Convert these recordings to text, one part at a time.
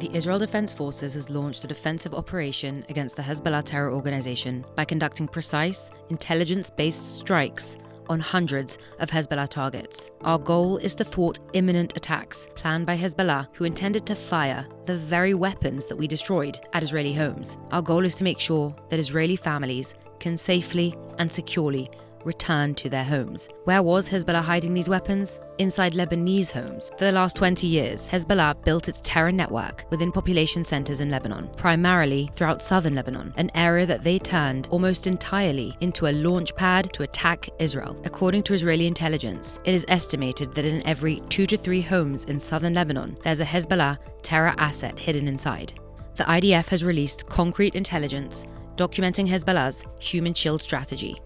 The Israel Defense Forces has launched a defensive operation against the Hezbollah terror organization by conducting precise, intelligence-based strikes on hundreds of Hezbollah targets. Our goal is to thwart imminent attacks planned by Hezbollah, who intended to fire the very weapons that we destroyed at Israeli homes. Our goal is to make sure that Israeli families can safely and securely return to their homes. Where was Hezbollah hiding these weapons? Inside Lebanese homes. For the last 20 years, Hezbollah built its terror network within population centers in Lebanon, primarily throughout southern Lebanon, an area that they turned almost entirely into a launch pad to attack Israel. According to Israeli intelligence, it is estimated that in every 2 to 3 homes in southern Lebanon, there's a Hezbollah terror asset hidden inside. The IDF has released concrete intelligence documenting Hezbollah's human shield strategy.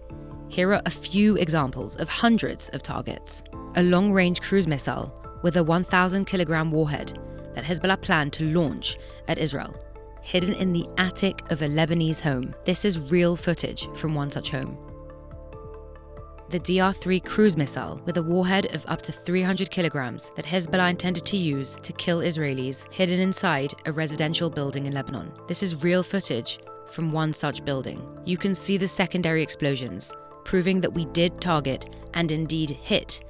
Here are a few examples of hundreds of targets. A long-range cruise missile with a 1,000-kilogram warhead that Hezbollah planned to launch at Israel, hidden in the attic of a Lebanese home. This is real footage from one such home. The DR-3 cruise missile with a warhead of up to 300 kilograms that Hezbollah intended to use to kill Israelis, hidden inside a residential building in Lebanon. This is real footage from one such building. You can see the secondary explosions, proving that we did target and indeed hit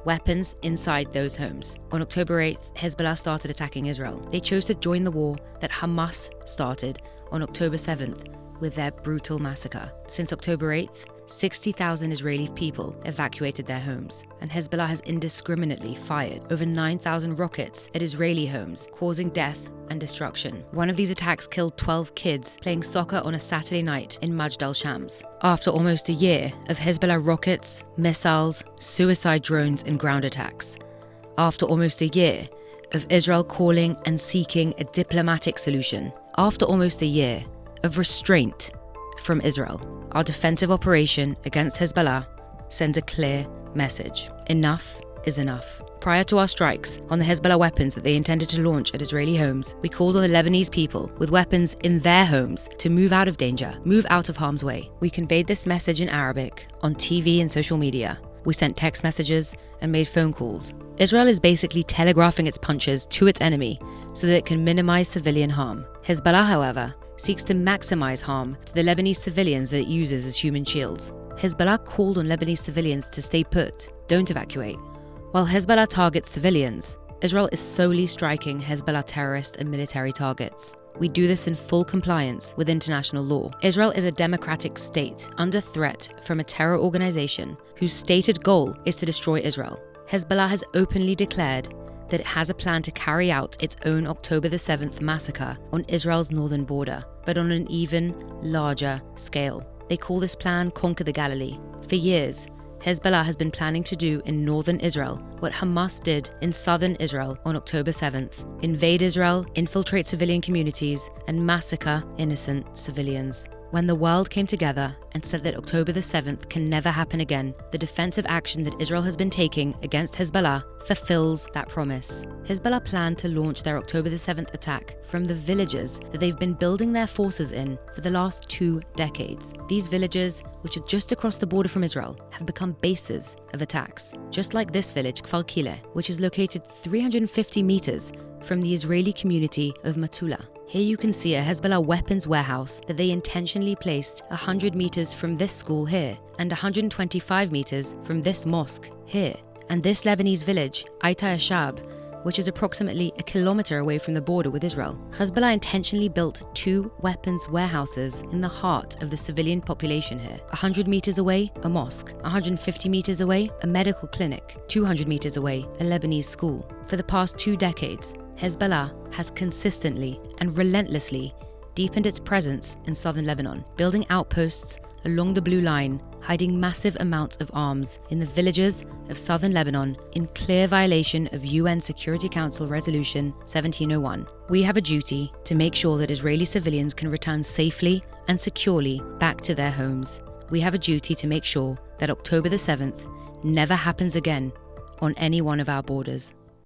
weapons inside those homes. On October 8th, Hezbollah started attacking Israel. They chose to join the war that Hamas started on October 7th with their brutal massacre. Since October 8th, 60,000 Israeli people evacuated their homes, and Hezbollah has indiscriminately fired over 9,000 rockets at Israeli homes, causing death and destruction. One of these attacks killed 12 kids playing soccer on a Saturday night in Majd al-Shams. After almost a year of Hezbollah rockets, missiles, suicide drones, and ground attacks. After almost a year of Israel calling and seeking a diplomatic solution. After almost a year of restraint from Israel, our defensive operation against Hezbollah sends a clear message. Enough is enough. Prior to our strikes on the Hezbollah weapons that they intended to launch at Israeli homes, we called on the Lebanese people with weapons in their homes to move out of danger, move out of harm's way. We conveyed this message in Arabic on TV and social media. We sent text messages and made phone calls. Israel is basically telegraphing its punches to its enemy so that it can minimize civilian harm. Hezbollah, however, seeks to maximize harm to the Lebanese civilians that it uses as human shields. Hezbollah called on Lebanese civilians to stay put, don't evacuate. While Hezbollah targets civilians, Israel is solely striking Hezbollah terrorist and military targets. We do this in full compliance with international law. Israel is a democratic state under threat from a terror organization whose stated goal is to destroy Israel. Hezbollah has openly declared that it has a plan to carry out its own October the 7th massacre on Israel's northern border, but on an even larger scale. They call this plan Conquer the Galilee. For years, Hezbollah has been planning to do in northern Israel what Hamas did in southern Israel on October 7th: invade Israel, infiltrate civilian communities, and massacre innocent civilians. When the world came together and said that October the 7th can never happen again, the defensive action that Israel has been taking against Hezbollah fulfills that promise. Hezbollah planned to launch their October the 7th attack from the villages that they've been building their forces in for the last 2 decades. These villages, which are just across the border from Israel, have become bases of attacks. Just like this village, Kfar Kile, which is located 350 meters from the Israeli community of Matula. Here you can see a Hezbollah weapons warehouse that they intentionally placed 100 meters from this school here and 125 meters from this mosque here. And this Lebanese village, Aita Ashab, which is approximately a kilometer away from the border with Israel. Hezbollah intentionally built 2 weapons warehouses in the heart of the civilian population here. 100 meters away, a mosque. 150 meters away, a medical clinic. 200 meters away, a Lebanese school. For the past 2 decades, Hezbollah has consistently and relentlessly deepened its presence in southern Lebanon, building outposts along the Blue Line, hiding massive amounts of arms in the villages of southern Lebanon in clear violation of UN Security Council Resolution 1701. We have a duty to make sure that Israeli civilians can return safely and securely back to their homes. We have a duty to make sure that October the 7th never happens again on any one of our borders.